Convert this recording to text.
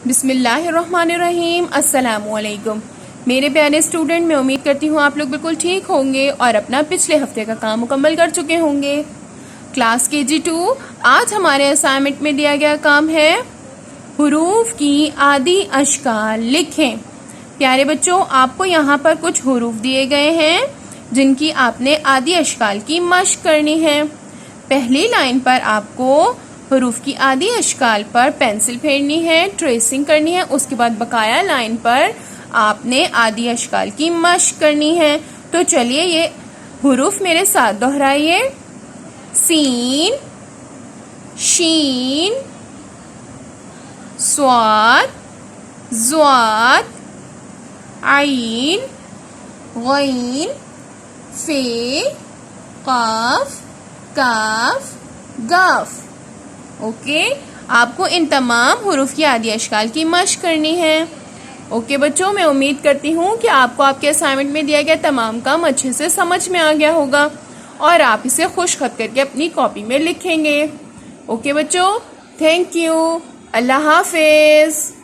بسم اللہ الرحمن الرحیم۔ السلام علیکم میرے پیارے اسٹوڈنٹ، میں امید کرتی ہوں آپ لوگ بالکل ٹھیک ہوں گے اور اپنا پچھلے ہفتے کا کام مکمل کر چکے ہوں گے۔ کلاس KG2 آج ہمارے اسائنمنٹ میں دیا گیا کام ہے حروف کی عادی اشکال لکھیں۔ پیارے بچوں، آپ کو یہاں پر کچھ حروف دیے گئے ہیں جن کی آپ نے عادی اشکال کی مشق کرنی ہے۔ پہلی لائن پر آپ کو حروف کی عادی اشکال پر پینسل پھیرنی ہے، ٹریسنگ کرنی ہے، اس کے بعد بقایا لائن پر آپ نے عادی اشکال کی مشق کرنی ہے۔ تو چلیے یہ حروف میرے ساتھ دہرائیے۔ سین، شین، صاد، ضاد، عین، غین، فے، قاف، کاف، گاف۔ اوکے، آپ کو ان تمام حروف کی عادی اشکال کی مشق کرنی ہے۔ اوکے بچوں، میں امید کرتی ہوں کہ آپ کو آپ کے اسائنمنٹ میں دیا گیا تمام کام اچھے سے سمجھ میں آ گیا ہوگا اور آپ اسے خوش خط کر کے اپنی کاپی میں لکھیں گے۔ اوکے بچوں، تھینک یو، اللہ حافظ۔